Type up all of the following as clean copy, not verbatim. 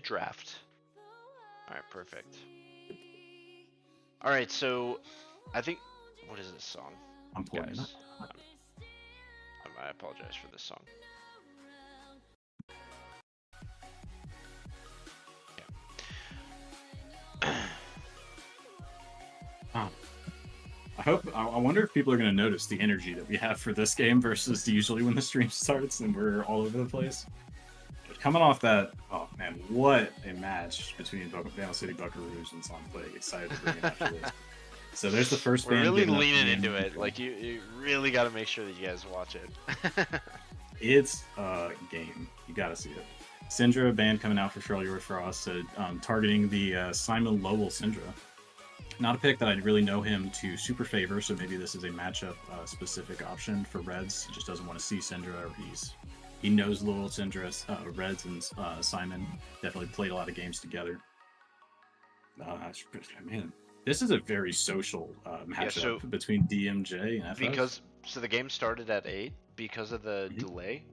draft. All right, perfect. All right, so I think what is this song, I'm pulling it up. guys? I apologize for this song. Oh, I wonder if people are going to notice the energy that we have for this game versus usually when the stream starts and we're all over the place. But coming off that, oh man, what a match between Banner City Buckaroos and Sonic. Excited to bring it after this. So there's the first We're band really getting up leaning the into game. it. Like you really got to make sure that you guys watch it. It's a game. You got to see it. Syndra band coming out for Failure Frost, targeting the Simon Lowell Syndra. Not a pick that I really know him to super favor, so maybe this is a matchup specific option for Reds. He just doesn't want to see Syndra, or he knows little Syndra. Reds and Simon definitely played a lot of games together. Man, this is a very social matchup Yeah, so between DMJ and FS. the game started at 8 because of the Mhm. delay.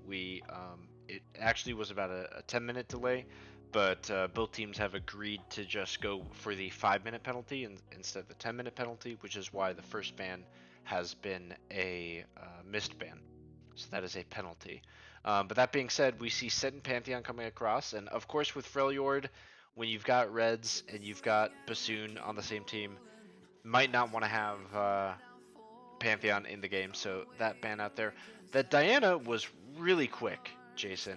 It actually was about a 10-minute delay, but both teams have agreed to just go for the 5-minute penalty instead of the 10-minute penalty, which is why the first ban has been a missed ban. So that is a penalty. But that being said, we see Set and Pantheon coming across, and of course with Freljord, when you've got Reds and you've got Bassoon on the same team, might not want to have Pantheon in the game, so that ban out there. That Diana was really quick, Jason.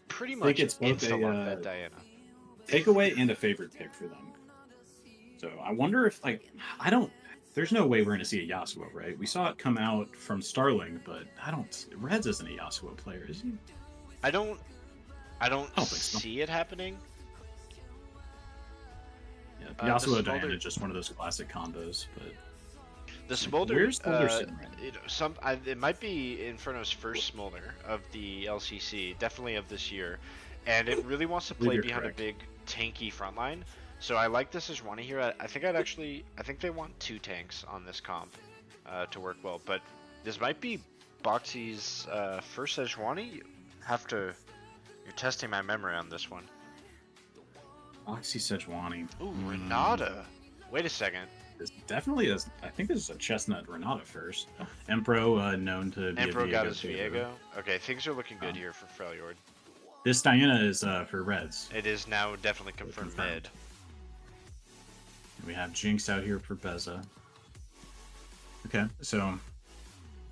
Pretty I think much it's both insta lock that a Diana. takeaway and a favorite pick for them. So I wonder if I don't. There's no way we're going to see a Yasuo, right? We saw it come out from Starling, but I don't. Reds isn't a Yasuo player, is he? I don't I don't I don't think so. see it happening. Yeah, The Yasuo Diana Smolder is just one of those classic combos. But the like, Smolder where's Smolder sitting right it might be Inferno's first Smolder of the LCC, definitely of this year, and it really wants to I believe play you're behind a correct. big tanky front line. So I like this Sejuani here. I think they want 2 tanks on this comp to work well, but this might be Boxy's first Sejuani. Have to You're testing my memory on this one. Oxy Sejuani. Ooh, Renata. Wait a second. This definitely is. I think this is a Chestnut Renata first. Empro, known to be a Emperor got Viego his favorite. Viego. Okay, things are looking good Um, here for Freljord. this Diana is for Reds. It is now definitely confirmed mid. And we have Jinx out here for Beza. Okay, so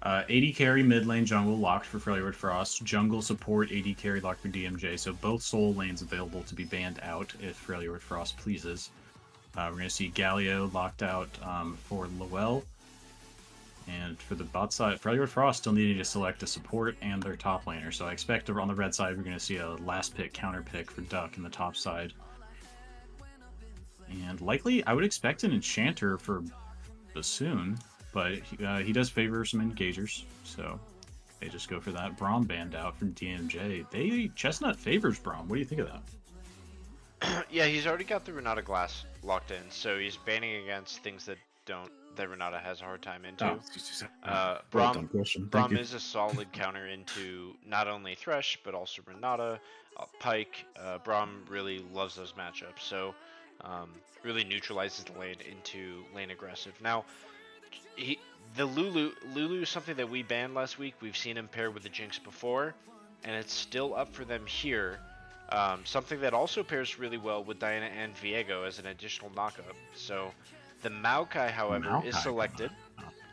80 carry mid lane jungle locked for Freljord Frost. Jungle support 80 carry locked for DMJ. So both soul lanes available to be banned out if Freljord Frost pleases. We're going to see Galio locked out for Lowell. And for the bot side, Freljord Frost still needing to select a support and their top laner. So I expect on the red side, we're going to see a last pick counter pick for Duck in the top side. And likely, I would expect an Enchanter for Bassoon, but he does favor some engagers, so they just go for that. Braum banned out from DMJ. Chestnut favors Braum. What do you think of that? Yeah, he's already got the Renata Glass locked in, so he's banning against things that Renata has a hard time into. Braum is a solid counter into not only Thresh but also Renata, Pike. Braum really loves those matchups, so really neutralizes the lane into lane aggressive. Now, the Lulu is something that we banned last week. We've seen him pair with the Jinx before, and it's still up for them here. Something that also pairs really well with Diana and Viego as an additional knockup. So the Maokai, however, is selected.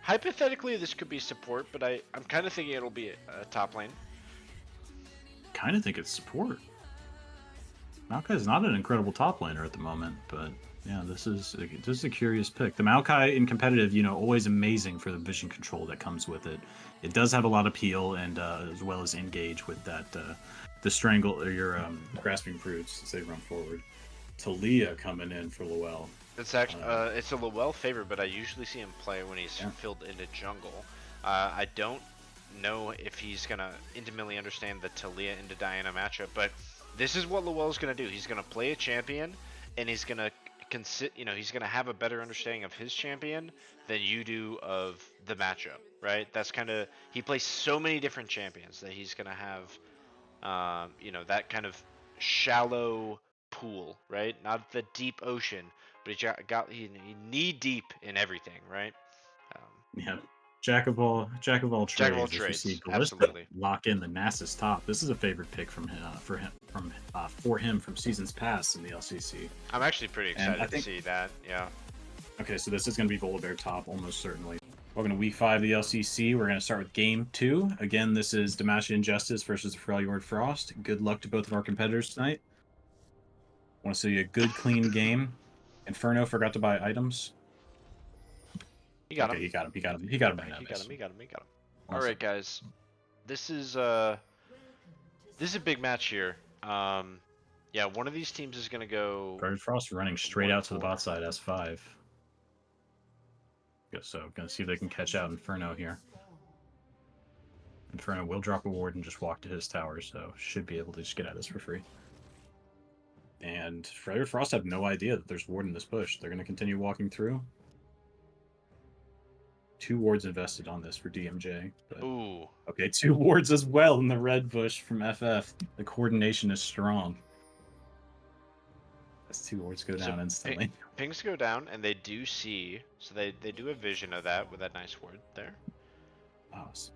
Hypothetically, this could be support, but I'm kind of thinking it'll be a top lane. Kind of think it's support. Maokai is not an incredible top laner at the moment, but yeah, this is a curious pick. The Maokai in competitive, always amazing for the vision control that comes with it. It does have a lot of peel, and as well as engage with that the strangle or your grasping fruits as they run forward. Talia coming in for Lowell. It's actually it's a Lowell favorite, but I usually see him play when he's filled into jungle. I don't know if he's gonna intimately understand the Talia into Diana matchup, but this is what Lowell's gonna do. He's gonna play a champion, and he's gonna he's gonna have a better understanding of his champion than you do of the matchup, right? That's kind of he plays so many different champions that he's gonna have, that kind of shallow pool, right? Not the deep ocean, but he knee deep in everything, right? Um, Yeah. Jack of all Jack of all trades, as we see trades, Ballista absolutely. lock in the Nasus top. This is a favorite pick for him from seasons past in the LCC. I'm actually pretty And I excited to think see that. Yeah. okay, so this is going to be Volibear top almost certainly. Welcome to week 5 of the LCC. We're going to start with game 2. Again, this is Demacia Injustice versus Freljord Frost. Good luck to both of our competitors tonight. Want to see a good, clean game. Inferno forgot to buy items. He got Okay, him. he got him. He got him. He He got got him him. back. He got him. Nice. He got him. He got him. All Awesome. right, guys. This is a big match here. Yeah, one of these teams is gonna go Guard Frost running straight out to the 1-4. bot side S5. So gonna see if they can catch out Inferno here. Inferno will drop a ward and just walk to his tower, so should be able to just get at this for free. And Freljord Frost have no idea that there's ward in this push. They're gonna continue walking through. 2 wards invested on this for DMJ. But Ooh. okay, 2 wards as well in the red bush from FF. The coordination is strong. As 2 wards go down instantly. Pings go down, and they do see, so they do a vision of that with that nice word there.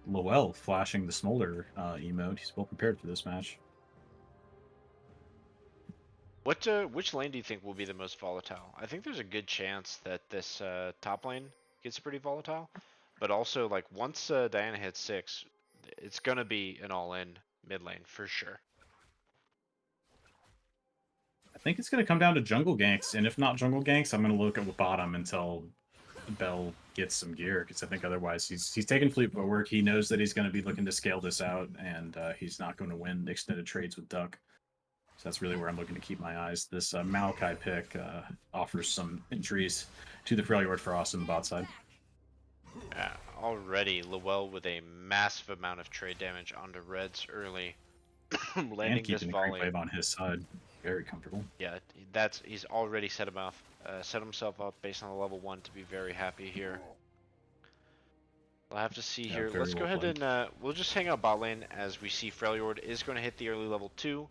Lowell flashing the Smolder emote. He's well prepared for this match. Which lane do you think will be the most volatile? I think there's a good chance that this top lane gets pretty volatile, but also like once Diana hits 6, it's gonna be an all-in mid lane for sure. I think it's going to come down to jungle ganks, and if not jungle ganks, I'm going to look at the bottom until Bell gets some gear, because I think otherwise he's taking fleet footwork. He knows that he's going to be looking to scale this out, and he's not going to win extended trades with Duck. So that's really where I'm looking to keep my eyes. This Maokai pick offers some injuries to the Freljord Frost in the bot side. Already, Lowell with a massive amount of trade damage onto Reds early, landing and keeping this the creep volley. wave on his side. Very comfortable. Yeah, he's already set himself up based on the level 1 to be very happy here. We'll have to see here. Let's go ahead and we'll just hang out bot lane as we see Freljord is going to hit the early level 2.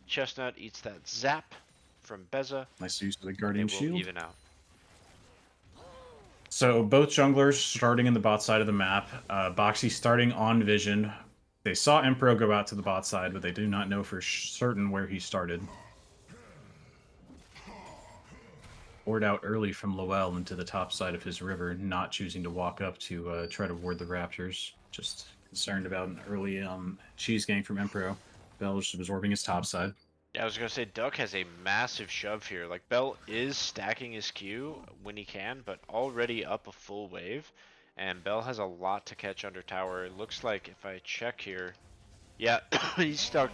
Chestnut eats that zap from Beza. Nice use of the Guardian They will Shield. even out. So both junglers starting in the bot side of the map. Boxy starting on Vision. They saw Emperor go out to the bot side, but they do not know for certain where he started. Ward out early from Lowell into the top side of his river, not choosing to walk up to try to ward the Raptors. Just concerned about an early cheese gang from Emperor. Bell just absorbing his top side. Yeah, I was gonna say Duck has a massive shove here. Like Bell is stacking his Q when he can, but already up a full wave, and Bell has a lot to catch under tower. It looks like if I check here, yeah, he's stuck.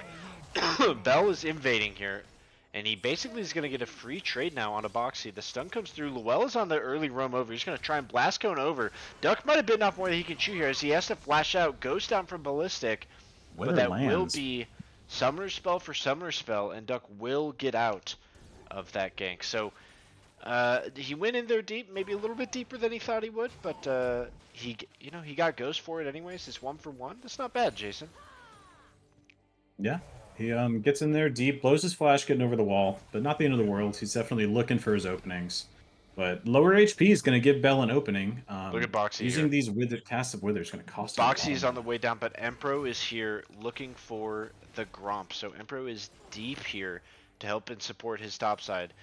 Bell is invading here, and he basically is gonna get a free trade now on a Boxy. The stun comes through. Lowell is on the early roam over. He's gonna try and blast cone over. Duck might have bitten off more than he can chew here as he has to flash out. Goes down from ballistic, but that will be Summoner Spell for Summoner Spell, and Duck will get out of that gank. So he went in there deep, maybe a little bit deeper than he thought he would, but he got Ghost for it anyways. It's 1 for 1. That's not bad, Jason. Yeah, he gets in there deep, blows his flash getting over the wall, but not the end of the world. He's definitely looking for his openings. But lower HP is going to give Bell an opening. Look at Boxy using here. These casts of Wither is going to cost him. Boxy is on the way down, but Empro is here looking for the Gromp. So Empro is deep here to help and support his top side.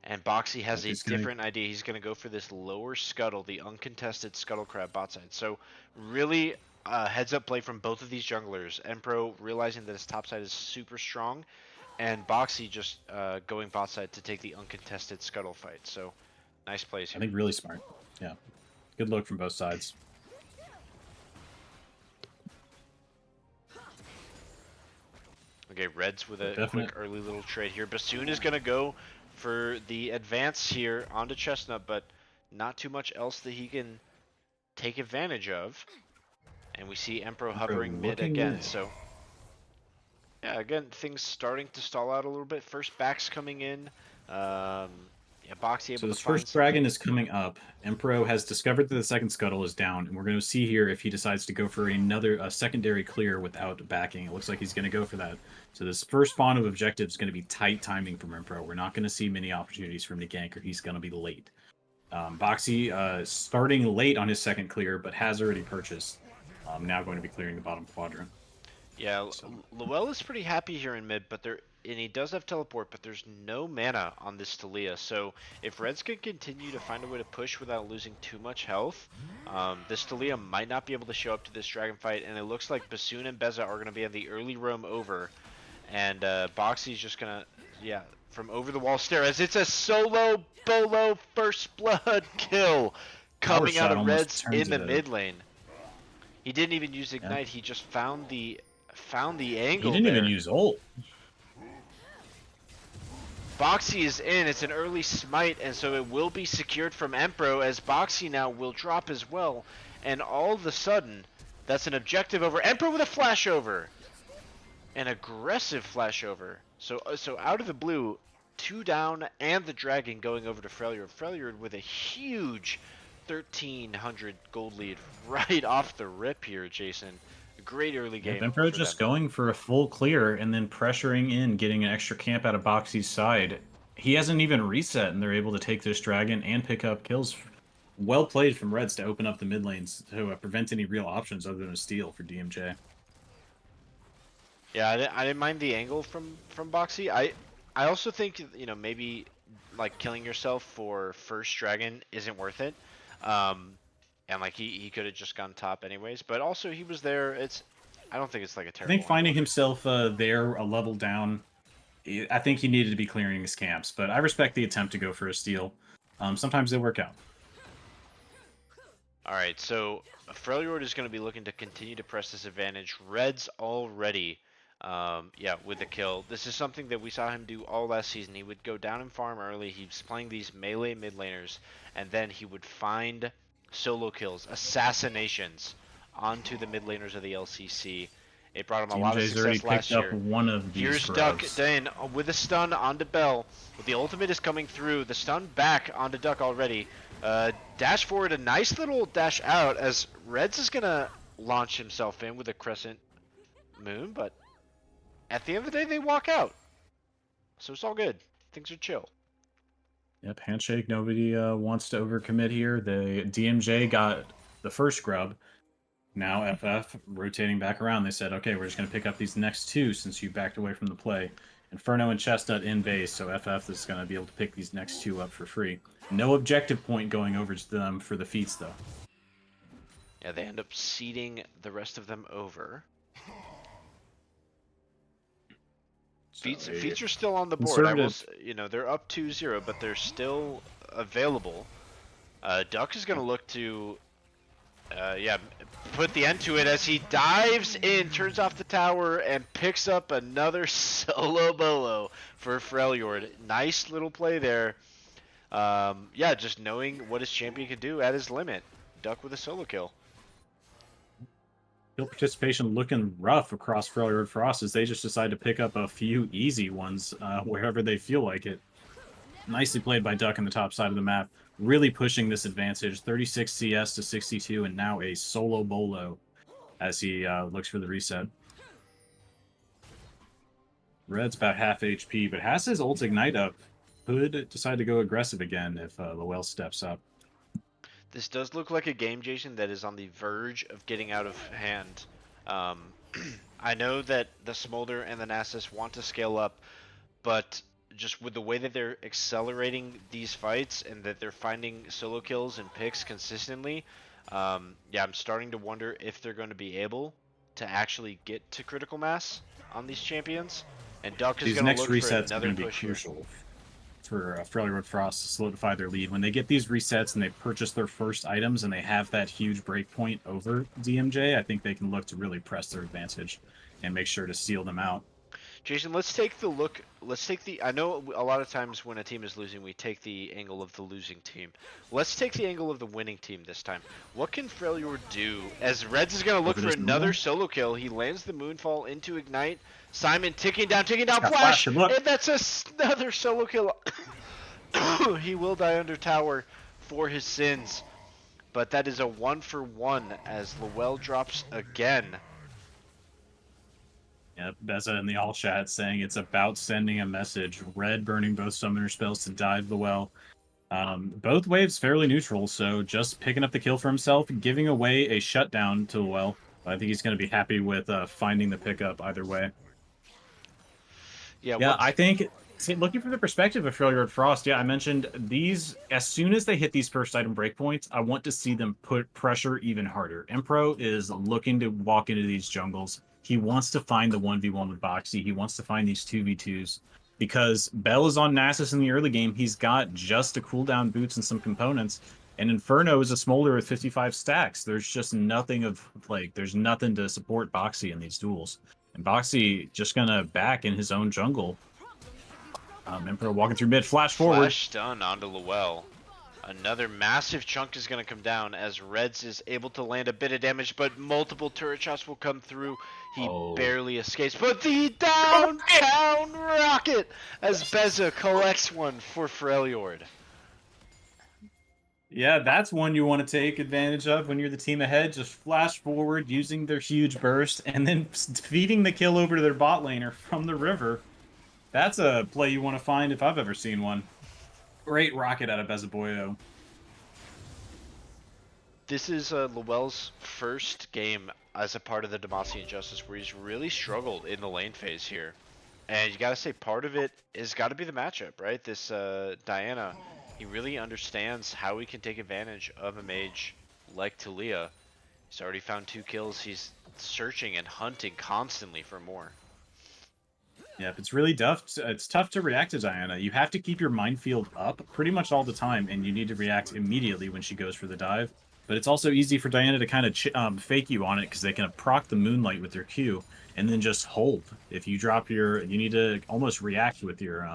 And Boxy has a different idea. He's going to go for this lower scuttle, the uncontested scuttle crab bot side. So really heads up play from both of these junglers. Empro realizing that his top side is super strong, and Boxy just going bot side to take the uncontested scuttle fight. So nice plays here. I think really smart. Yeah. Good look from both sides. Okay, Reds with a quick early little trade here. Bassoon is going to go for the advance here onto Chestnut, but not too much else that he can take advantage of. And we see Emperor hovering mid again. So, yeah, again, things starting to stall out a little bit. First backs coming in. Yeah, Yeah, Boxy So able to this find first some. dragon is coming up. Empro has discovered that the second scuttle is down, and we're going to see here if he decides to go for a secondary clear without backing. It looks like he's going to go for that. So this first spawn of objective is going to be tight timing from Empro. We're not going to see many opportunities for him to gank, or he's going to be late. Boxy starting late on his second clear, but has already purchased. Now going to be clearing the bottom quadrant. Yeah, So Luell is pretty happy here in mid, but he does have teleport, but there's no mana on this Talia. So if Reds can continue to find a way to push without losing too much health, this Talia might not be able to show up to this dragon fight, and it looks like Bassoon and Beza are going to be on the early roam over, and Boxy's just gonna, yeah, from over the wall stare as it's a solo bolo first blood kill power coming out shot of almost Reds turns in the it. mid lane. He didn't even use Yeah. ignite. He just found the He angle didn't even there. use ult. Boxy is in. It's an early smite, and so it will be secured from Empro, as Boxy now will drop as well. And all of a sudden, that's an objective over. Empro with a flashover, an aggressive flashover. So out of the blue, 2 down, and the dragon going over to Freljord. Freljord with a huge 1,300 gold lead right off the rip here, Jason. A great early game. Emperor For just them. going for a full clear and then pressuring in, getting an extra camp out of Boxy's side. He hasn't even reset, and they're able to take this dragon and pick up kills. Well played from Reds to open up the mid lanes to prevent any real options other than a steal for DMJ. Yeah, I didn't mind the angle from Boxy. I also think, maybe like killing yourself for first dragon isn't worth it. And like he could have just gone top anyways, but also he was there. I don't think it's like a I terrible think finding angle. himself there a level down, I think he needed to be clearing his camps, but I respect the attempt to go for a steal. Sometimes they work out. All right, so Freljord is going to be looking to continue to press this advantage. Reds already, yeah, with the kill. This is something that we saw him do all last season. He would go down and farm early. He was playing these melee mid laners, and then he would find solo kills, assassinations onto the mid laners of the LCC. It brought him a lot of DMJ's already success last picked up year. one of these Here's Duck grubs. then with a stun onto Bell. The ultimate is coming through. The stun back onto Duck already. Dash forward, a nice little dash out as Reds is gonna launch himself in with a crescent moon, but at the end of the day they walk out. So it's all good. Things are chill. Yep, handshake. Nobody wants to overcommit here. The DMJ got the first grub. Now FF rotating back around. They said, okay, we're just going to pick up these next two since you backed away from the play. Inferno and Chestnut in base, so FF is going to be able to pick these next two up for free. No objective point going over to them for the feats, though. Yeah, they end up seeding the rest of them over. Feats are still on the board. They're up 2-0, but they're still available. Duck is going to look to, put the end to it as he dives in, turns off the tower, and picks up another solo bolo for Freljord. Nice little play there. Just knowing what his champion can do at his limit. Duck with a solo kill. Kill participation looking rough across Freljord Frost as they just decide to pick up a few easy ones wherever they feel like it. Nicely played by Duck on the top side of the map. Really pushing this advantage. 36 CS to 62, and now a solo bolo as he looks for the reset. Red's about half HP, but has his ult ignite up. Could decide to go aggressive again if Lowell steps up. This does look like a game, Jason, that is on the verge of getting out of hand. I know that the Smolder and the Nasus want to scale up, but just with the way that they're accelerating these fights and that they're finding solo kills and picks consistently, I'm starting to wonder if they're going to be able to actually get to critical mass on these champions. And Duck is going to look for another push here. For Freljord Frost to solidify their lead. When they get these resets and they purchase their first items and they have that huge breakpoint over DMJ, I think they can look to really press their advantage and make sure to seal them out. Jason, let's take the I know a lot of times when a team is losing, we take the angle of the losing team. Let's take the angle of the winning team this time. What can Freljord do? As Reds is going to look for another solo kill. He lands the Moonfall into Ignite. Simon ticking down, flash, and that's another solo kill He will die under tower for his sins, but that is a 1-for-1 as Lowell drops again. Yep, Beza in the all chat saying it's about sending a message. Red burning both summoner spells to dive the well. Both waves fairly neutral, so just picking up the kill for himself, giving away a shutdown to the well. I think he's going to be happy with finding the pickup either way. Yeah, Yeah, once I think looking from the perspective of Failure at Frost, yeah, I mentioned these as soon as they hit these first item breakpoints, I want to see them put pressure even harder. Empro is looking to walk into these jungles. He wants to find the 1v1 with Boxy. He wants to find these 2v2s because Bell is on Nasus in the early game. He's got just a cooldown boots and some components. And Inferno is a smolder with 55 stacks. There's just nothing there's nothing to support Boxy in these duels. And Boxy just gonna back in his own jungle. Emperor walking through mid, flash forward. flash stun onto Lowell. Another massive chunk is going to come down as Reds is able to land a bit of damage, but multiple turret shots will come through. He barely escapes, but the downtown rocket as Beza collects one for Freljord. Yeah, that's one you want to take advantage of when you're the team ahead. Just flash forward using their huge burst and then feeding the kill over to their bot laner from the river. That's a play you want to find if I've ever seen one. Great rocket out of Bezaboyo. This is Lowell's first game as a part of the Demacia Injustice where he's really struggled in the lane phase here. And you gotta say, part of it has got to be the matchup, right? This Diana, he really understands how he can take advantage of a mage like Talia. He's already found 2 kills. He's searching and hunting constantly for more. Yeah, it's really tough. It's tough to react to Diana. You have to keep your minefield up pretty much all the time, and you need to react immediately when she goes for the dive. But it's also easy for Diana to kind of fake you on it because they can proc the Moonlight with their Q and then just hold. If you drop you need to almost react with your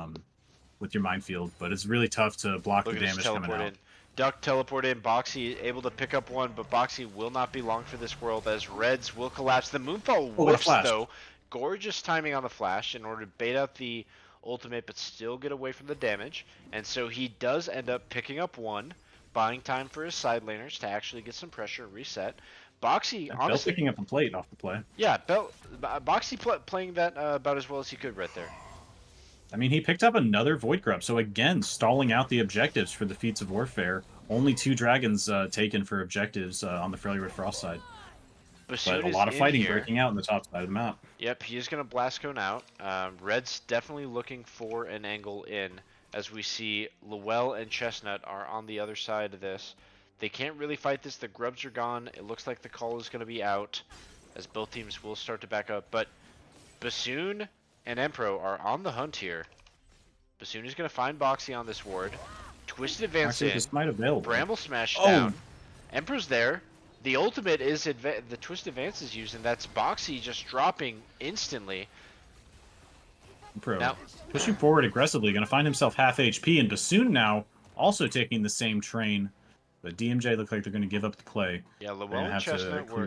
minefield. But it's really tough to block Look the at this damage coming teleport out. in. Duck teleport in. Boxy able to pick up one, but Boxy will not be long for this world as Reds will collapse. The Moonfall Oh, what a whiffs flash! though. Gorgeous timing on the flash in order to bait out the ultimate but still get away from the damage. And so he does end up picking up one, buying time for his side laners to actually get some pressure, reset. Boxy, Bell honestly, picking up a plate off the play. yeah, Boxy playing that about as well as he could right there. I mean, he picked up another Void Grub, so again, stalling out the objectives for the Feats of Warfare. Only 2 dragons taken for objectives on the Failure with Frost side. Bassoon But a is lot of in fighting here. breaking out on the top side of the map. Yep, he is going to blast cone out. Red's definitely looking for an angle in, as we see Lowell and Chestnut are on the other side of this. They can't really fight this. The grubs are gone. It looks like the call is going to be out, as both teams will start to back up. But Bassoon and Empro are on the hunt here. Bassoon is going to find Boxy on this ward. Twisted Advance Actually, in. this might avail. Bramble Smash down. Emperor's there. The ultimate is the Twist Advance is used, and that's Boxy just dropping instantly. Pro Now, pushing forward aggressively, going to find himself half HP, and Bassoon now also taking the same train. But DMJ look like they're going to give up the play. yeah, Lowell and Chestnut were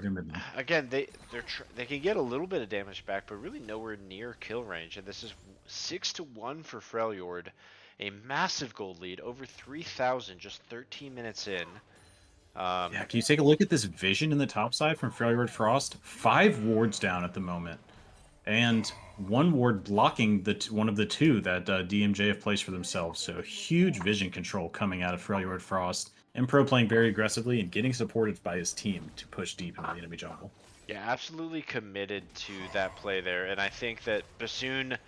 again. They can get a little bit of damage back, but really nowhere near kill range. And this is 6-1 for Freljord, a massive gold lead, over 3,000, just 13 minutes in. Yeah, can you take a look at this vision in the top side from Failure Frost? 5 wards down at the moment, and 1 ward blocking one of the 2 that DMJ have placed for themselves. So huge vision control coming out of Failure Frost. Impro playing very aggressively and getting supported by his team to push deep into the enemy jungle. Yeah, absolutely committed to that play there, and I think that Bassoon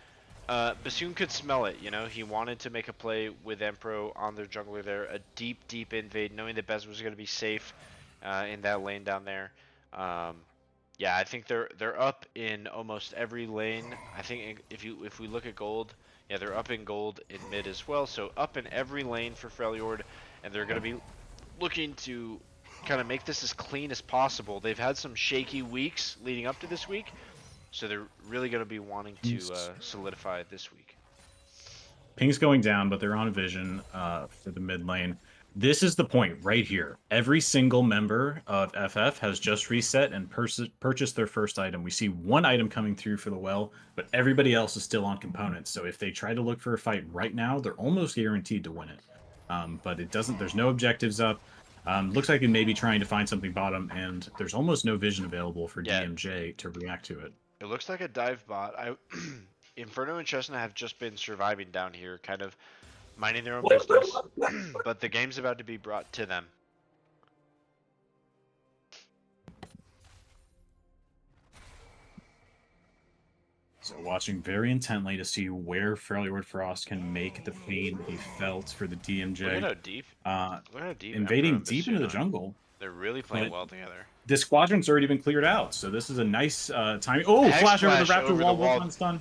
could smell it. You know, he wanted to make a play with Empro on their jungler there, a deep invade, knowing that Bez was going to be safe in that lane down there. Yeah, I think they're up in almost every lane. I think if we look at gold, yeah, they're up in gold in mid as well. So up in every lane for Freljord, and they're going to be looking to kind of make this as clean as possible. They've had some shaky weeks leading up to this week, so they're really going to be wanting to solidify this week. Ping's going down, but they're on vision for the mid lane. This is the point right here. Every single member of FF has just reset and purchased their first item. We see one item coming through for the well, but everybody else is still on components. So if they try to look for a fight right now, they're almost guaranteed to win it. But it doesn't. There's no objectives up. Looks like it may be trying to find something bottom, and there's almost no vision available for Yeah, DMJ to react to it. it looks like a dive bot. Inferno and Chestnut have just been surviving down here, kind of minding their own business, but the game's about to be brought to them. So watching very intently to see where Fairlyward Frost can make the pain be felt for the DMJ. Look at how deep. Look how deep. Invading deep into the jungle. They're really playing well together. This quadrant's already been cleared out, so this is a nice timing. Oh, flash over the Raptor wall. One's done.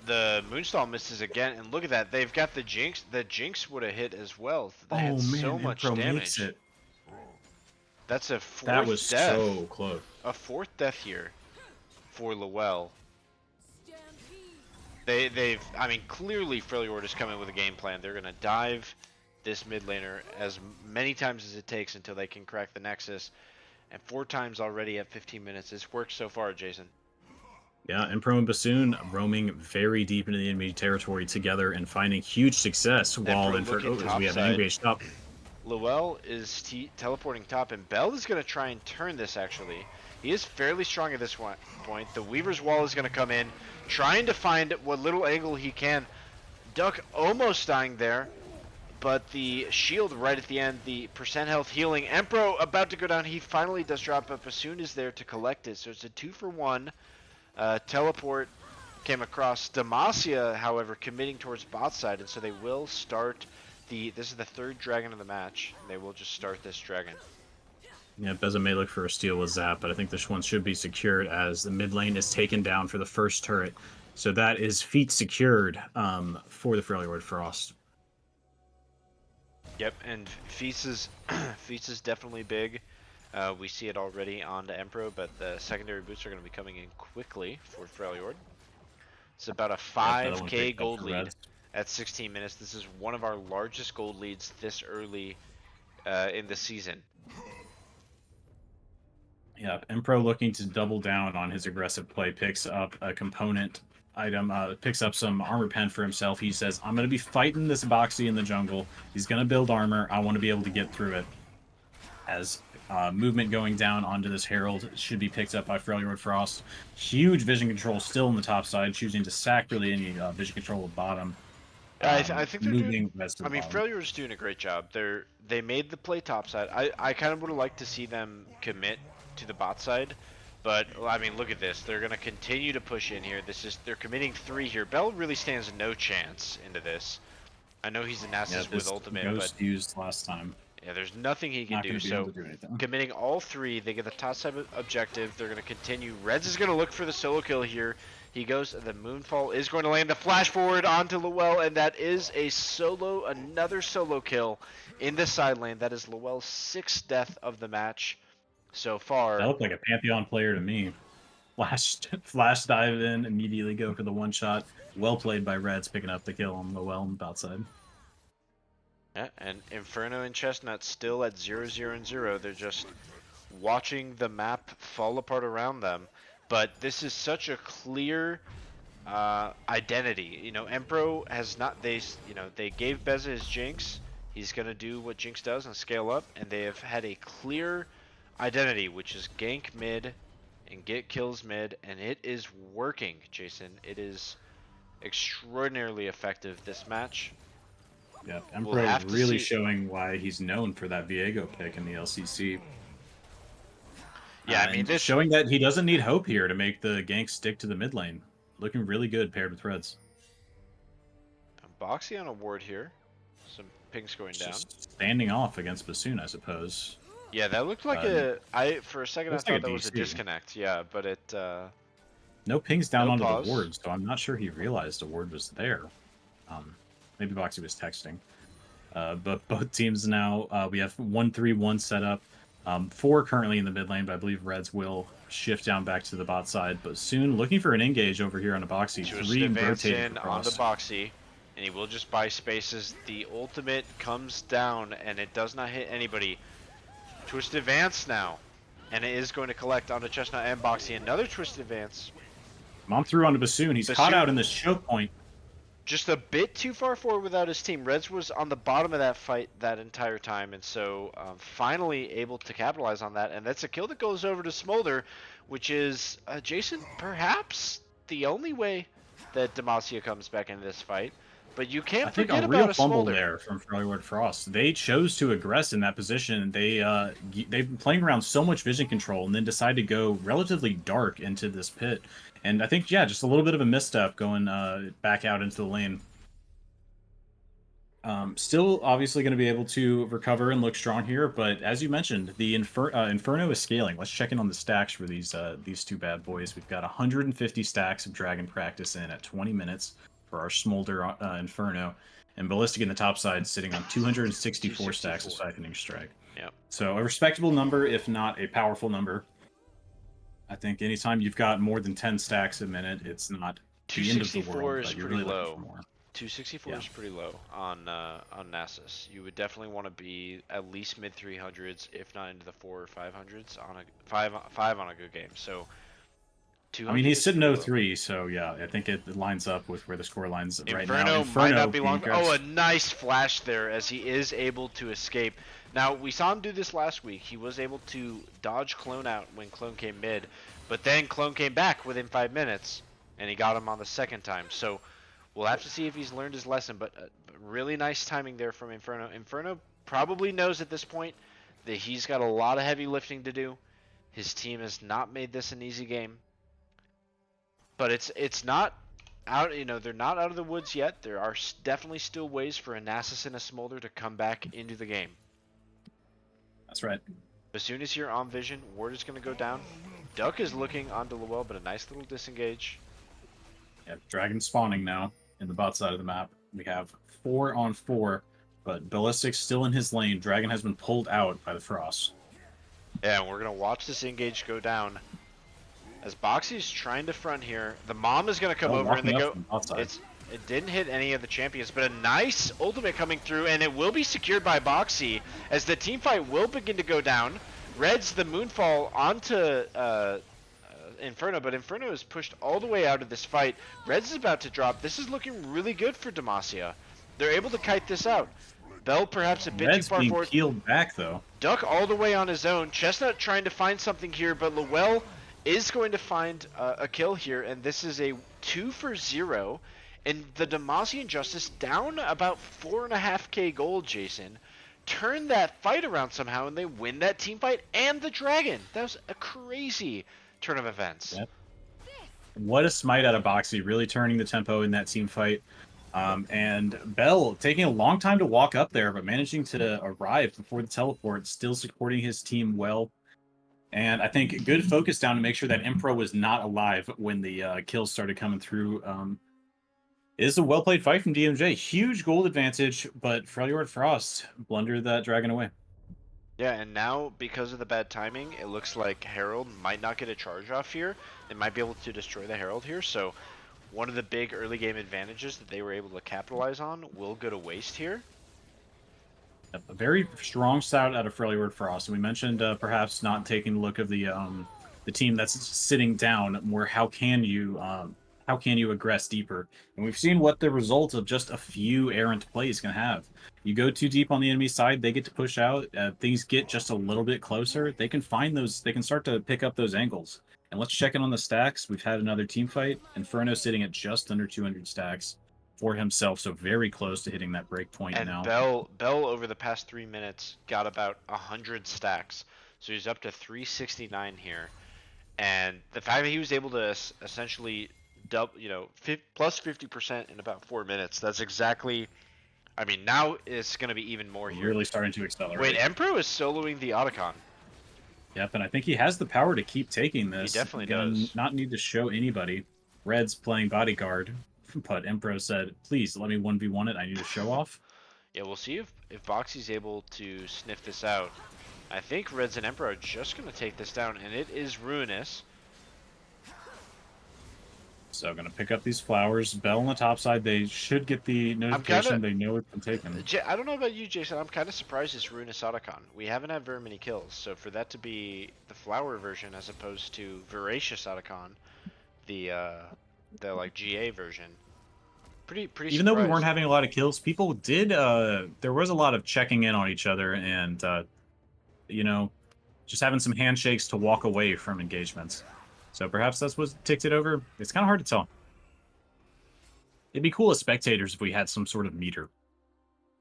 The Moonstall misses again, and look at that. They've got the Jinx. The Jinx would have hit as well. They had so much damage. That's a fourth death. That was so close. A fourth death here for Lowell. I mean, clearly Freljord is coming with a game plan. They're going to dive this mid laner as many times as it takes until they can crack the Nexus. And 4 times already at 15 minutes. It's worked so far, Jason. Yeah, Impro and Bassoon roaming very deep into the enemy territory together and finding huge success while Inferno, we have an engaged top. Lowell is teleporting top, and Bell is going to try and turn this, actually. He is fairly strong at this point. The Weaver's Wall is going to come in, trying to find what little angle he can. Duck almost dying there, but the shield right at the end, the percent health healing. Empro about to go down. He finally does drop up. Bassoon is there to collect it, so it's a 2-for-1. Teleport came across. Demacia, however, committing towards bot side, and so they will start this is the 3rd dragon of the match. They will just start this dragon. Yeah, Beza may look for a steal with Zap, but I think this one should be secured as the mid lane is taken down for the first turret. So that is feat secured for the Freljord Frost. Yep, and Feats is definitely big. We see it already on the Empro, but the secondary boots are going to be coming in quickly for Freljord. It's about a 5k gold lead at 16 minutes. This is one of our largest gold leads this early in the season. Yeah, Empro looking to double down on his aggressive play, picks up a component item, picks up some armor pen for himself. He says, I'm going to be fighting this Boxy in the jungle. He's going to build armor. I want to be able to get through it. As movement going down onto this Herald should be picked up by Freljord Frost. Huge vision control still on the top side, choosing to sack really any vision control at bottom. I think they're doing. I mean, Freljord's doing a great job. They made the play top side. I kind of would have liked to see them commit to the bot side, but I mean, look at this. They're going to continue to push in here. They're committing 3 here. Bell really stands no chance into this. I know he's a Nasus with ultimate, Ghost but used last time. Yeah, there's nothing he can do. So committing all 3, they get the top side objective. They're going to continue. Reds is going to look for the solo kill here. He goes. The Moonfall is going to land the flash forward onto Lowell, and that is another solo kill in the side lane. That is Lowell's 6th death of the match so far. That looked like a Pantheon player to me. Flash dive in, immediately go for the 1-shot. Well played by Reds, picking up the kill on Lowell on the bot side. Yeah, and Inferno and Chestnut still at 0-0-0. They're just watching the map fall apart around them. But this is such a clear identity. You know, Empro has not. They gave Beza his Jinx. He's gonna do what Jinx does and scale up. And they have had a clear identity, which is gank mid and get kills mid, and it is working, Jason. It is extraordinarily effective this match. Yeah, Empro really showing why he's known for that Viego pick in the LCC. Yeah, I mean, this showing that he doesn't need hope here to make the gank stick to the mid lane. Looking really good paired with Reds. Boxy on a ward here. Some pings going down. Standing off against Bassoon, I suppose. Yeah, that looked like for a second I thought that was a disconnect. Yeah, but it. No pings down onto the ward, so I'm not sure he realized a ward was there. Maybe Boxy was texting. But both teams now, we have 1-3-1 set up. 4 currently in the mid lane, but I believe Reds will shift down back to the bot side. But soon looking for an engage over here on a Boxy. 3 rotating in on the Boxy. and he will just buy spaces. The ultimate comes down, and it does not hit anybody. Twist advance now, and it is going to collect onto Chestnut and Boxy. Another twist advance. Mom threw onto Bassoon. He's caught out in this choke point. Just a bit too far forward without his team. Reds was on the bottom of that fight that entire time, and so finally able to capitalize on that. And that's a kill that goes over to Smolder, which is, Jason, perhaps the only way that Demacia comes back into this fight. But you can't forget about a fumble Smolder there from Freljord Frost. They chose to aggress in that position. They've been playing around so much vision control and then decide to go relatively dark into this pit. And I think, yeah, just a little bit of a misstep going back out into the lane. Still obviously going to be able to recover and look strong here, but as you mentioned, the Inferno is scaling. Let's check in on the stacks for these two bad boys. We've got 150 stacks of Dragon Practice in at 20 minutes for our Smolder Inferno, and Ballistic in the top side sitting on 264 stacks of Siphoning Strike. Yep. So a respectable number, if not a powerful number. I think anytime you've got more than 10 stacks a minute, it's not the end of the world, but you're really looking for more. 264 is pretty low on Nasus. You would definitely want to be at least mid 300s, if not into the 4 or 500s on a five on a good game. So, I mean, he's sitting 0-3, so yeah, I think it lines up with where the score lines right now. Inferno might not be long. Oh, a nice flash there as he is able to escape. Now we saw him do this last week. He was able to dodge Clone out when Clone came mid, but then Clone came back within 5 minutes, and he got him on the second time. So. We'll have to see if he's learned his lesson, but really nice timing there from Inferno. Inferno probably knows at this point that he's got a lot of heavy lifting to do. His team has not made this an easy game, but it's not out. You know, they're not out of the woods yet. There are definitely still ways for a Nasus and a Smolder to come back into the game. That's right. Bassoon is here on vision. Ward is going to go down. Duck is looking onto Lowell, but a nice little disengage. Yeah, Dragon spawning now in the bot side of the map. We have 4 on 4, but Ballistic's still in his lane. Dragon has been pulled out by the Frost. Yeah, and we're going to watch this engage go down. As Boxy's trying to front here, the mom is going to come over and they go... It didn't hit any of the champions, but a nice ultimate coming through, and it will be secured by Boxy as the team fight will begin to go down. Reds the Moonfall onto... Inferno, but Inferno is pushed all the way out of this fight. Reds is about to drop. This is looking really good for Demacia. They're able to kite this out. Bell perhaps a bit too far forward. Red's being peeled back though. Duck all the way on his own. Chestnut trying to find something here, but Lowell is going to find a kill here, and this is a 2 for 0. And the Demacian Justice down about 4.5k gold, Jason. Turn that fight around somehow, and they win that team fight and the Dragon. That was a crazy turn of events. Yep. What a smite out of Boxy, really turning the tempo in that team fight. And Bell taking a long time to walk up there, but managing to arrive before the teleport, still supporting his team well. And I think good focus down to make sure that Impro was not alive when the kills started coming through. It is a well-played fight from DMJ. Huge gold advantage, but Freljord Frost blundered that Dragon away. Yeah, and now, because of the bad timing, it looks like Herald might not get a charge off here. They might be able to destroy the Herald here, so one of the big early game advantages that they were able to capitalize on will go to waste here. A very strong start out of Freljord Frost. And we mentioned perhaps not taking a look of the team that's sitting down, more how can you aggress deeper? And we've seen what the result of just a few errant plays can have. You go too deep on the enemy side, they get to push out, things get just a little bit closer, they can find those, they can start to pick up those angles. And let's check in on the stacks. We've had another team fight. Inferno sitting at just under 200 stacks for himself, so very close to hitting that break point now. And Bell over the past 3 minutes got about 100 stacks, so he's up to 369 here. And the fact that he was able to essentially double, plus 50% in about 4 minutes, that's exactly... I mean, now it's going to be even more here. Really starting to accelerate. Wait, Emperor is soloing the Otacon. Yep, and I think he has the power to keep taking this. He definitely does. Not need to show anybody. Red's playing bodyguard, but Emperor said, please, let me 1v1 it. I need to show off. Yeah, we'll see if Boxy's able to sniff this out. I think Reds and Emperor are just going to take this down, and it is ruinous. So going to pick up these flowers. Bell on the top side. They should get the I'm kind notification. of. They know it's been taken. I don't know about you, Jason. I'm kind of surprised it's Ruinous Otacon. We haven't had very many kills, so for that to be the flower version as opposed to Voracious Otacon, the like GA version, pretty Even though we weren't surprised. having a lot of kills, people did. There was a lot of checking in on each other and you know, just having some handshakes to walk away from engagements. So perhaps that's what ticked it over. It's kind of hard to tell. It'd be cool as spectators if we had some sort of meter.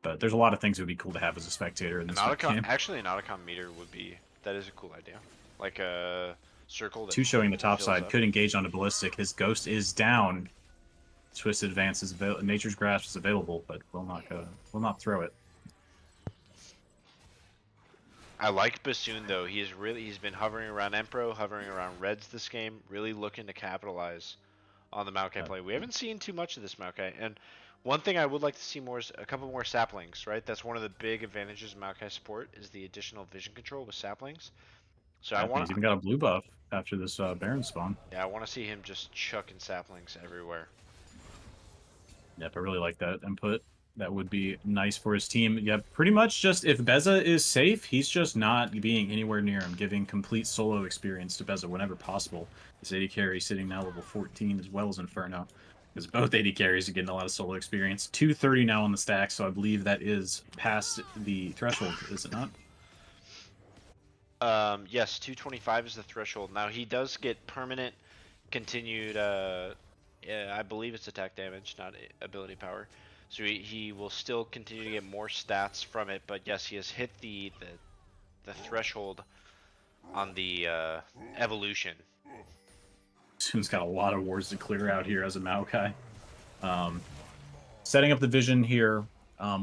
But there's a lot of things that would be cool to have as a spectator in An this game. actually, an Otacon meter would be that is a cool idea, like a circle that Two showing the top fills side up. could engage onto ballistic. His ghost is down. Twisted Advance is Nature's Grasp is available, but will not throw it. I like Bassoon though. He's been hovering around Empro, hovering around Reds this game, really looking to capitalize on the Maokai play. We haven't seen too much of this Maokai, and one thing I would like to see more is a couple more saplings, right? That's one of the big advantages of Maokai support is the additional vision control with saplings. So I He's want, even got a blue buff after this Baron spawn. yeah, I want to see him just chucking saplings everywhere. Yep, I really like that input. That would be nice for his team. Yep, pretty much just if Beza is safe, he's just not being anywhere near him, giving complete solo experience to Beza whenever possible. This AD carry sitting now level 14 as well as Inferno. Because both AD carries are getting a lot of solo experience. 230 now on the stack, so I believe that is past the threshold, is it not? Yes, 225 is the threshold. Now he does get permanent continued, yeah, I believe it's attack damage, not ability power. So he will still continue to get more stats from it, but yes, he has hit the threshold on the evolution. Soon's got a lot of wards to clear out here as a Maokai. Setting up the vision here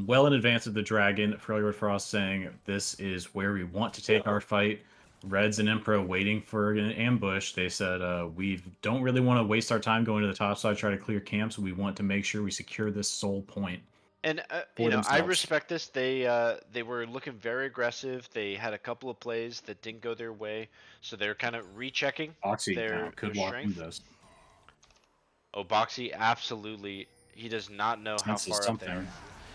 well in advance of the dragon. Freljord Frost saying this is where we want to take our fight. Reds and Emperor waiting for an ambush. They said we don't really want to waste our time going to the top side, try to clear camps. We want to make sure we secure this soul point. And you know, I respect this. They were looking very aggressive. They had a couple of plays that didn't go their way, so they're kind of rechecking their into strength. this. Oh, Boxy, absolutely. He does not know how far up there.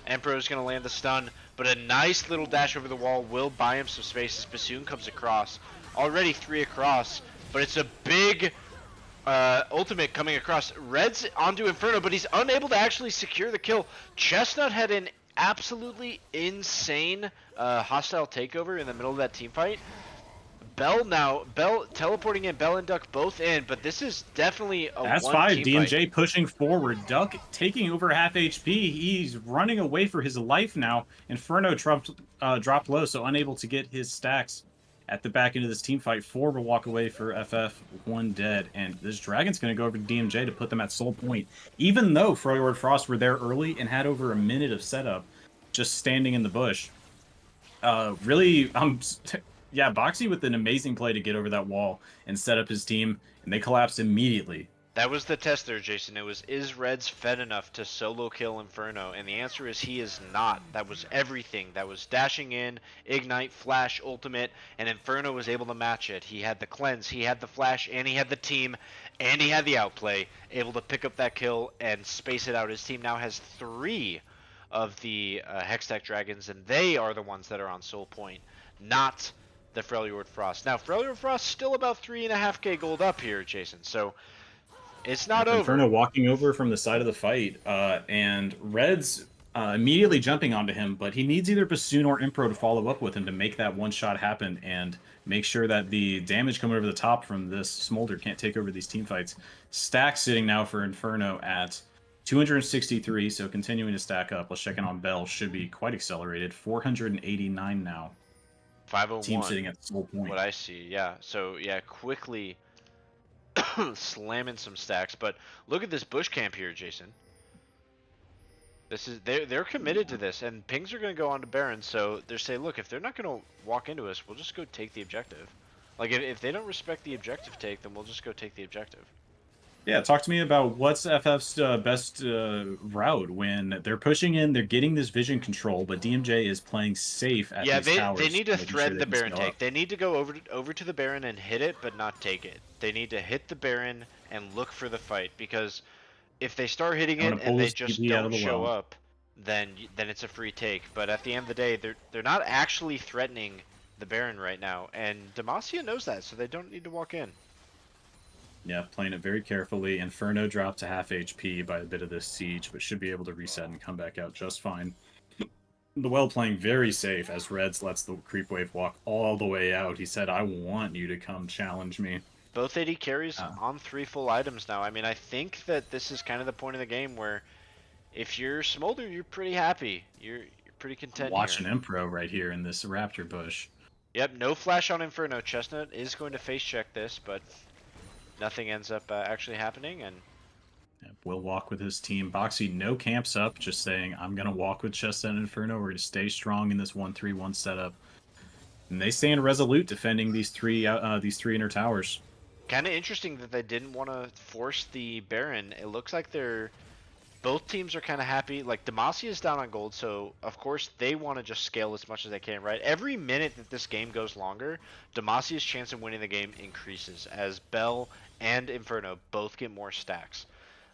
Emperor's going to land the stun, but a nice little dash over the wall will buy him some space as Bassoon comes across. Already 3 across, but it's a big ultimate coming across. Red's onto Inferno, but he's unable to actually secure the kill. Chestnut had an absolutely insane hostile takeover in the middle of that team fight. Bell teleporting in, Bell and Duck both in, but this is definitely a That's one 5. team DMJ fight. pushing forward. Duck taking over half HP. He's running away for his life now. Inferno dropped low, so unable to get his stacks at the back end of this team fight. 4 will walk away for FF, 1 dead. And this Dragon's going to go over to DMJ to put them at soul point. Even though Freljord Frost were there early and had over a minute of setup, just standing in the bush. Really, yeah, Boxy with an amazing play to get over that wall and set up his team, and they collapsed immediately. That was the test there, Jason. It was, is Reds fed enough to solo kill Inferno? And the answer is he is not. That was everything. That was dashing in, ignite, flash, ultimate, and Inferno was able to match it. He had the cleanse, he had the flash, and he had the team, and he had the outplay, able to pick up that kill and space it out. His team now has 3 of the Hextech Dragons, and they are the ones that are on soul point, not the Freljord Frost. Now, Freljord Frost still about 3.5k gold up here, Jason. So it's not over. Inferno walking over from the side of the fight, and Red's immediately jumping onto him, but he needs either Bassoon or Impro to follow up with him to make that one shot happen and make sure that the damage coming over the top from this Smolder can't take over these team fights. Stack sitting now for Inferno at 263, so continuing to stack up. Let's check in on Bell. Should be quite accelerated. 489 now. 501. Team sitting at soul point. What I see, yeah. So yeah, quickly slamming some stacks. But look at this bush camp here, Jason. This is they're committed to this, and pings are going to go on to Baron. So they're saying, look, if they're not going to walk into us, we'll just go take the objective. Like if they don't respect the objective take, then we'll just go take the objective. Yeah, talk to me about what's FF's best route when they're pushing in, they're getting this vision control, but DMJ is playing safe at these towers. Yeah, they need to thread the Baron take. They need to go over to the Baron and hit it, but not take it. They need to hit the Baron and look for the fight, because if they start hitting I'm it gonna and pull they his just DP out of don't the show well. up, then it's a free take. But at the end of the day, they're not actually threatening the Baron right now, and Demacia knows that, so they don't need to walk in. Yeah, playing it very carefully. Inferno dropped to half HP by a bit of this siege, but should be able to reset and come back out just fine. The well playing very safe as Reds lets the creep wave walk all the way out. He said, I want you to come challenge me. Both AD carries Uh, on 3 full items now. I mean, I think that this is kind of the point of the game where if you're Smolder, you're pretty happy. You're pretty content here. watching Impro right here in this Raptor bush. Yep, no flash on Inferno. Chestnut is going to face check this, but nothing ends up actually happening, and Will walk with his team. Boxy, no camps up, just saying, I'm going to walk with Chestnut and Inferno. We're going to stay strong in this 1-3-1 setup. And they stand resolute defending these three inner towers. kind of interesting that they didn't want to force the Baron. It looks like they're both teams are kind of happy. Like Demacia is down on gold, so of course they want to just scale as much as they can, right? Every minute that this game goes longer, Demacia's chance of winning the game increases as Bell and Inferno both get more stacks.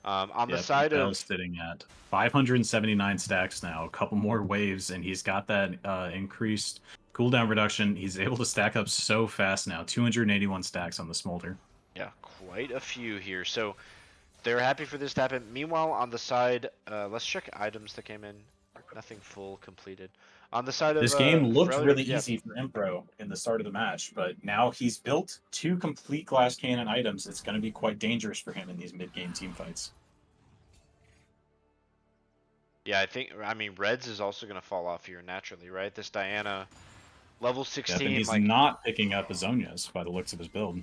On the Yep, side Bell's of sitting at 579 stacks now. A couple more waves, and he's got that increased cooldown reduction. He's able to stack up so fast now. 281 stacks on the Smolder. yeah, quite a few here. So they're happy for this to happen. Meanwhile, on the side, let's check items that came in. Nothing full completed. On the side of This game looked Freljord, really yeah, easy for Impro in the start of the match, but now he's built 2 complete glass cannon items. It's going to be quite dangerous for him in these mid-game team fights. yeah, I mean, Reds is also going to fall off here naturally, right? This Diana, level Yep, 16, and he's like, not picking up Azonias by the looks of his build.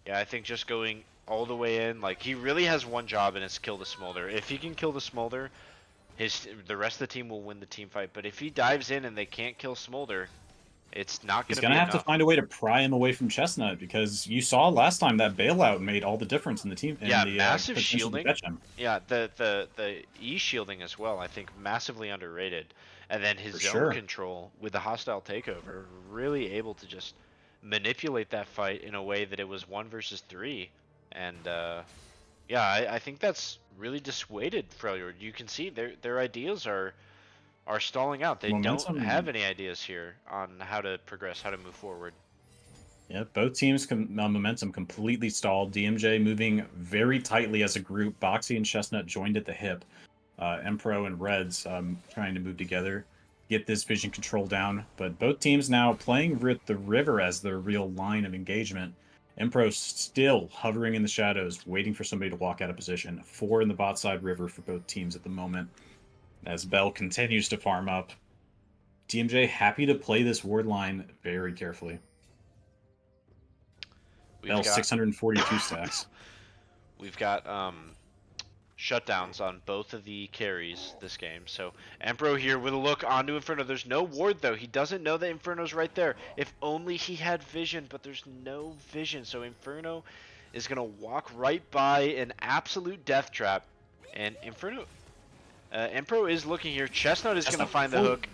yeah, I think just going all the way in, like, he really has one job, and it's kill the Smolder. If he can kill the Smolder, the rest of the team will win the team fight. But if he dives in and they can't kill Smolder, it's not going He's to going be to have to enough. find a way to pry him away from Chestnut because you saw last time that bailout made all the difference in the team in Yeah, the massive potential to shielding. catch him. Yeah, the E shielding as well, I think massively underrated. And then his For zone sure. control with the hostile takeover, really able to just manipulate that fight in a way that it was 1 versus 3. And yeah, I think that's really dissuaded Freljord. You can see their ideas are stalling out. They don't have Momentum. any ideas here on how to progress, how to move forward. Yeah, both teams' momentum completely stalled. DMJ moving very tightly as a group. Boxy and Chestnut joined at the hip. Empro and Reds trying to move together, get this vision control down. But both teams now playing with the river as their real line of engagement. Empro still hovering in the shadows, waiting for somebody to walk out of position. 4 in the bot side river for both teams at the moment. As Bell continues to farm up. DMJ happy to play this ward line very carefully. We've Bell got 642 stacks. we've got shutdowns on both of the carries this game. So Emperor here with a look onto Inferno. There's no ward though. He doesn't know that Inferno's right there. If only he had vision, but there's no vision. So Inferno is gonna walk right by an absolute death trap, and Inferno, Emperor is looking here. Chestnut is gonna find the hook.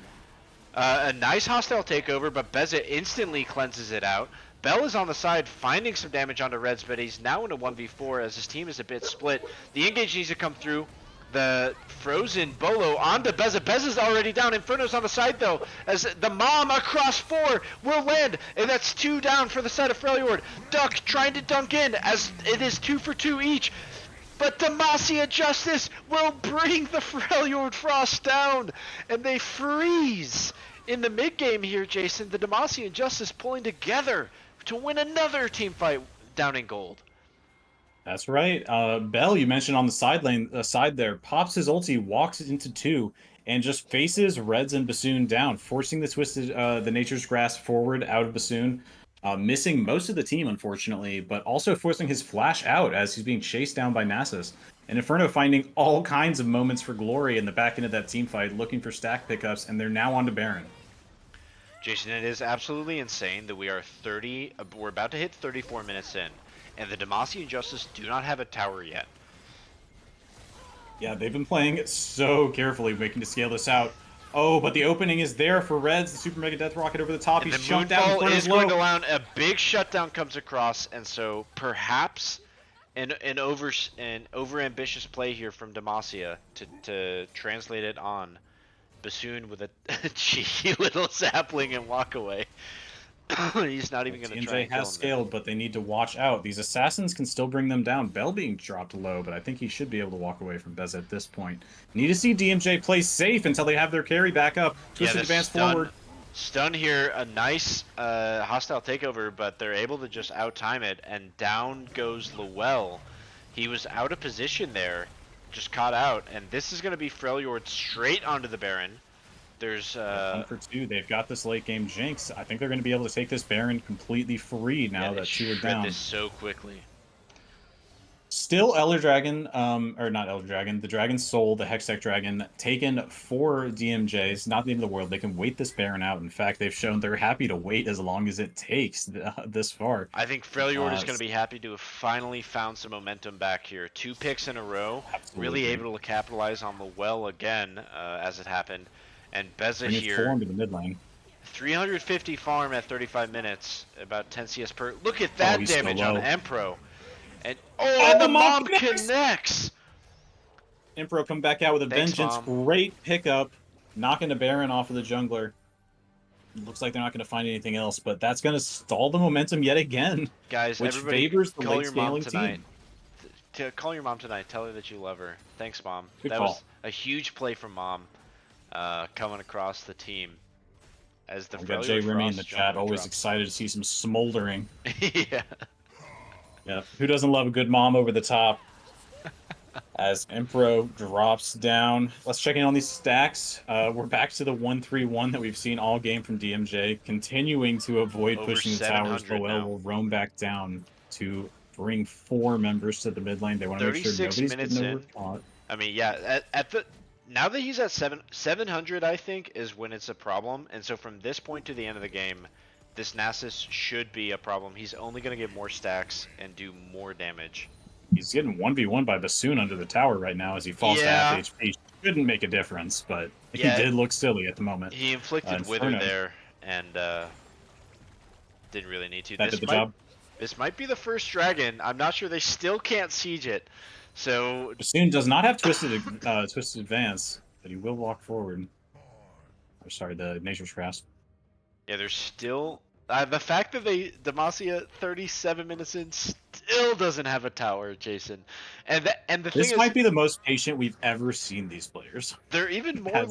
A nice hostile takeover, but Beza instantly cleanses it out. Bell is on the side, finding some damage onto Reds, but he's now in a 1v4 as his team is a bit split. The engage needs to come through. The frozen Bolo onto Beza. Beza's already down. Inferno's on the side, though, as the mom across 4 will land, and that's 2 down for the side of Freljord. Duck trying to dunk in, as it is 2 for 2 each. But Demacia Justice will bring the Freljord Frost down, and they freeze in the mid game here, Jason. The Demacia Justice pulling together to win another team fight down in gold. That's right. Bell, you mentioned on the side there, pops his ulti, walks into 2, and just faces Reds and Bassoon down, forcing the Nature's Grasp forward out of Bassoon, missing most of the team, unfortunately, but also forcing his flash out as he's being chased down by Nasus. And Inferno finding all kinds of moments for glory in the back end of that team fight, looking for stack pickups, and they're now on to Baron. Jason, it is absolutely insane that we're about to hit 34 minutes in, and the Demacia Justice do not have a tower yet. Yeah, they've been playing so carefully, making to scale this out. Oh, but the opening is there for Reds. The Super Mega Death Rocket over the top. And He's the jumped out. Moonfall Inferno's is going low. to allow a big shutdown comes across, and so perhaps an over ambitious play here from Demacia to translate it on Bassoon with a cheeky little sapling and walk away. He's not even going to try DMJ and kill has him there. scaled, but they need to watch out. These assassins can still bring them down. Bell being dropped low, but I think he should be able to walk away from Bez at this point. Need to see DMJ play safe until they have their carry back up. Twisted advance forward. Stun here, a nice hostile takeover, but they're able to just out-time it, and down goes Lowell. He was out of position there, just caught out, and this is going to be Freljord straight onto the Baron. There's 1 for 2. They've got this late game Jinx. I think they're going to be able to take this Baron completely free now that 2 are down. This so quickly. Still Elder Dragon, or not Elder Dragon, the Dragon Soul, the Hextech Dragon, taken 4 DMJs, not the end of the world. They can wait this Baron out. In fact, they've shown they're happy to wait as long as it takes this far. I think Freljord is going to be happy to have finally found some momentum back here. 2 picks in a row, really able to capitalize on the well again as it happened. And Beza here, form to the mid lane. 350 farm at 35 minutes, about 10 CS per. Look at that damage on Empro. And and the mom connects. Empro come back out with a vengeance. Mom. Great pickup, knocking the Baron off of the jungler. Looks like they're not going to find anything else, but that's going to stall the momentum yet again. Guys, which favors the late scaling team. Call your mom tonight. Tell her that you love her. Thanks, Mom. Good that call. Was a huge play from Mom, coming across the team. As the We've got Jay Remy in the chat, always excited to see some smoldering. Yeah. Yeah. Who doesn't love a good mom over the top? As Empro drops down. Let's check in on these stacks. We're back to the 1-3-1 that we've seen all game from DMJ, continuing to avoid pushing the towers. Lowell will roam back down to bring 4 members to the mid lane. They want to make sure nobody's getting overcaught. I mean, yeah, at the now that he's at 700, I think is when it's a problem. And so from this point to the end of the game, this Nasus should be a problem. He's only going to get more stacks and do more damage. He's getting 1v1 by Bassoon under the tower right now as he falls to half HP. Shouldn't make a difference, but he did look silly at the moment. He inflicted Wither there and didn't really need to. That did the job. This might be the first dragon. I'm not sure. They still can't siege it. So Bassoon does not have twisted advance, but he will walk forward. Or sorry, the Nature's Grasp. Yeah, there's still the fact that Demacia 37 minutes in still doesn't have a tower, Jason. And the thing is, this might be the most patient we've ever seen these players. They're even more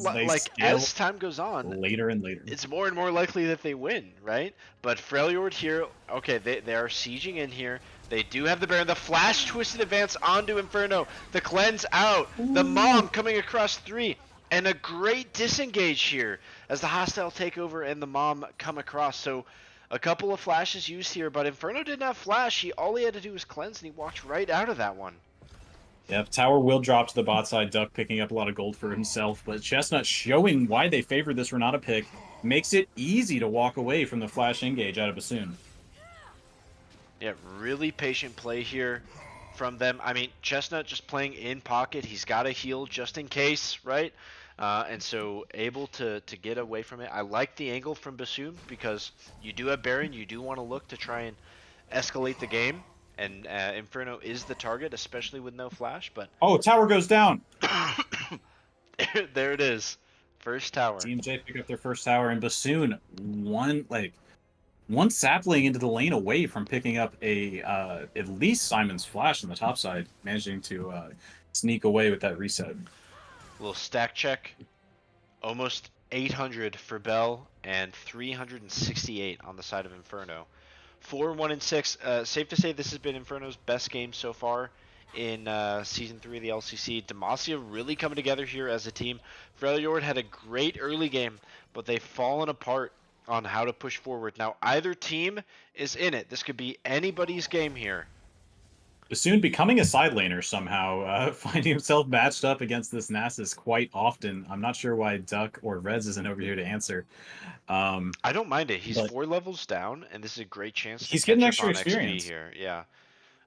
as time goes on, later and later. It's more and more likely that they win, right? But Freljord here, okay, they are sieging in here. They do have the Baron. The flash twisted advance onto Inferno. The cleanse out. Ooh. The Mom coming across 3. And a great disengage here as the hostile takeover and the Mom come across. So a couple of flashes used here, but Inferno didn't have flash. All he had to do was cleanse, and he walked right out of that one. Yep, tower will drop to the bot side. Duck picking up a lot of gold for himself, but Chestnut showing why they favor this Renata pick makes it easy to walk away from the flash engage out of Bassoon. Yeah, really patient play here from them. I mean, Chestnut just playing in pocket. He's got to heal just in case, right? And so able to get away from it. I like the angle from Bassoon because you do have Baron. You do want to look to try and escalate the game. And Inferno is the target, especially with no flash. But oh, tower goes down. there it is. First tower. DMJ pick up their first tower, and Bassoon one sapling into the lane away from picking up a at least Simon's flash on the top side, managing to sneak away with that reset. Little stack check. Almost 800 for Bell and 368 on the side of Inferno. 4-1-6. Safe to say this has been Inferno's best game so far in Season 3 of the LCC. Demacia really coming together here as a team. Freljord had a great early game, but they've fallen apart on how to push forward. Now, either team is in it. This could be anybody's game here. Bassoon becoming a side laner somehow, finding himself matched up against this Nasus quite often. I'm not sure why Duck or Reds isn't over here to answer. I don't mind it. He's 4 levels down, and this is a great chance to he's getting extra experience XP here. Yeah.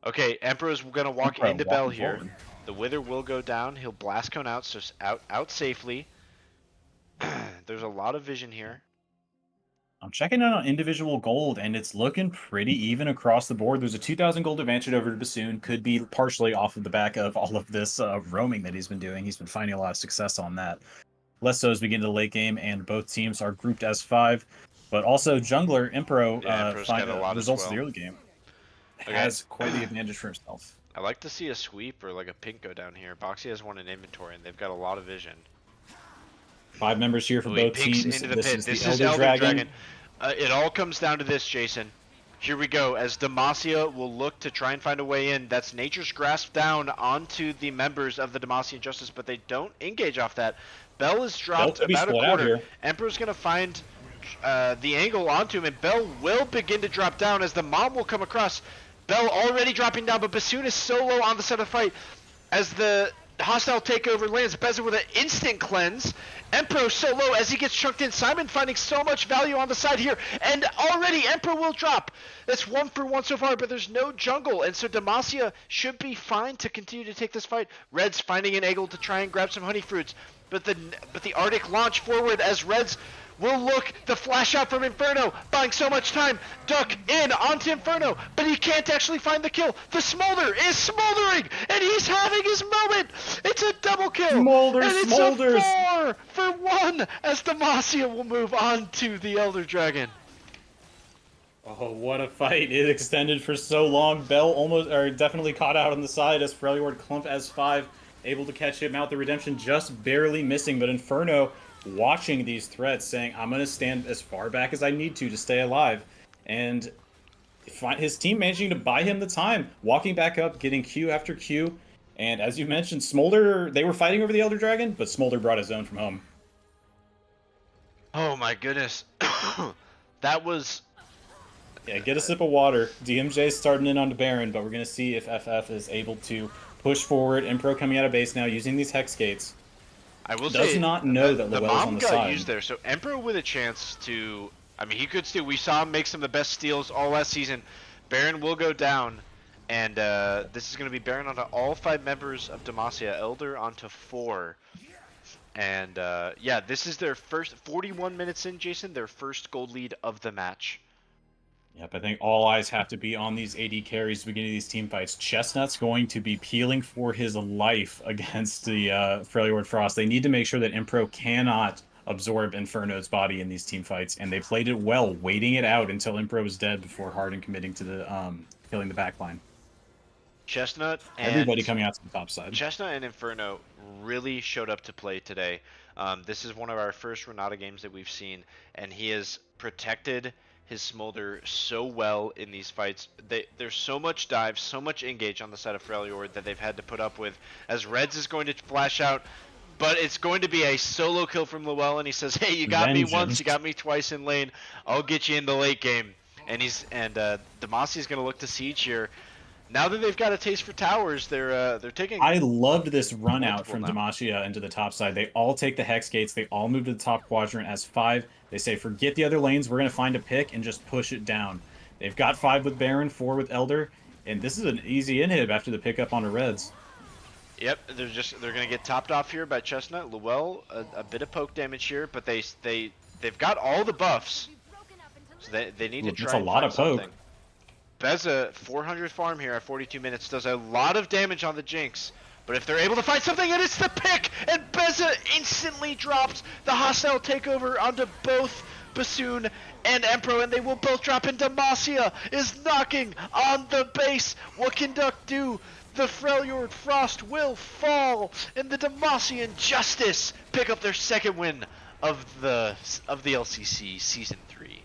Okay, Emperor's going to walk into Bell here. The Wither will go down. He'll blast cone out, so out safely. there's a lot of vision here. I'm checking out on individual gold, and it's looking pretty even across the board. There's a 2,000 gold advantage over to Bassoon. Could be partially off of the back of all of this roaming that he's been doing. He's been finding a lot of success on that. Less so as we get into the late game, and both teams are grouped as 5. But also, jungler Impro Emperor's got a lot as results of well. the early game Okay. has quite the advantage for himself. I like to see a sweep or like a pink go down here. Boxy has one in inventory, and they've got a lot of vision. 5 members here for He both pinks teams. into the This pit. is This the is Elder Dragon. It all comes down to this, Jason. Here we go. As Demacia will look to try and find a way in. That's Nature's Grasp down onto the members of the Demacian Justice, but they don't engage off that. Bell is dropped about a quarter. Emperor's going to find the angle onto him, and Bell will begin to drop down as the mom will come across. Bell already dropping down, but Bassoon is solo on the side of the fight. As the hostile takeover lands, Beza with an instant cleanse. Empro so low as he gets chunked in. Simon finding so much value on the side here, and already Empro will drop. That's 1 for 1 so far, but there's no jungle, and so Demacia should be fine to continue to take this fight. Reds finding an angle to try and grab some honey fruits, but the Arctic launch forward as Reds will look, the flash out from Inferno, buying so much time. Duck in onto Inferno, but he can't actually find the kill. The Smolder is smoldering, and he's having his moment. It's a double kill. Smolder and it's smolders. a 4 for 1 as Demacia will move on to the Elder Dragon. Oh, what a fight. It extended for so long. Bell definitely caught out on the side as Freljord clumped as 5, able to catch him out. The redemption just barely missing, but Inferno watching these threats, saying, I'm going to stand as far back as I need to stay alive. And his team managing to buy him the time, walking back up, getting Q after Q. And as you mentioned, Smolder, they were fighting over the Elder Dragon, but Smolder brought his own from home. Oh my goodness. That was... Yeah, get a sip of water. DMJ starting in on the Baron, but we're going to see if FF is able to push forward. Impro coming out of base now using these Hex Gates. I will does say, not know that the Lowell's mom on the got side. used there, so Emperor with a chance to... I mean, he could steal. We saw him make some of the best steals all last season. Baron will go down, and this is going to be Baron onto all 5 members of Demacia. Elder onto 4. And, yeah, this is their first... 41 minutes in, Jason, their first gold lead of the match. Yep, I think all eyes have to be on these AD carries at the beginning of these team fights. Chestnut's going to be peeling for his life against the Freljord Frost. They need to make sure that Impro cannot absorb Inferno's body in these team fights, and they played it well, waiting it out until Impro was dead before Harden committing to the killing the backline. Chestnut and... Everybody coming out to the top side. Chestnut and Inferno really showed up to play today. This is one of our first Renata games that we've seen, and he has protected his Smolder so well in these fights. There's so much dive, so much engage on the side of Freljord that they've had to put up with, as Reds is going to flash out, but it's going to be a solo kill from Lowell, and he says, hey, you got me once, you got me twice in lane, I'll get you in the late game. And Demacia's going to look to siege here. Now that they've got a taste for towers, they're taking... I loved this run out from Demacia into the top side. They all take the Hex Gates. They all move to the top quadrant as 5. They say, forget the other lanes. We're going to find a pick and just push it down. They've got 5 with Baron, 4 with Elder, and this is an easy inhib after the pickup on the Reds. Yep, they're going to get topped off here by Chestnut. Lowell, a bit of poke damage here, but they've got all the buffs, so they need to try. That's a lot of poke. Beza, 400 farm here at 42 minutes, does a lot of damage on the Jinx. But if they're able to find something, and it's the pick! And Beza instantly drops the hostile takeover onto both Bassoon and Empro, and they will both drop, and Demacia is knocking on the base. What can Duck do? The Freljord Frost will fall, and the Demacian Justice pick up their second win of the LCC Season 3.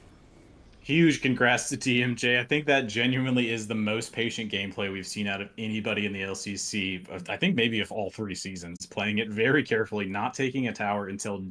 Huge congrats to DMJ. I think that genuinely is the most patient gameplay we've seen out of anybody in the LCC. I think maybe of all 3 seasons. Playing it very carefully, not taking a tower until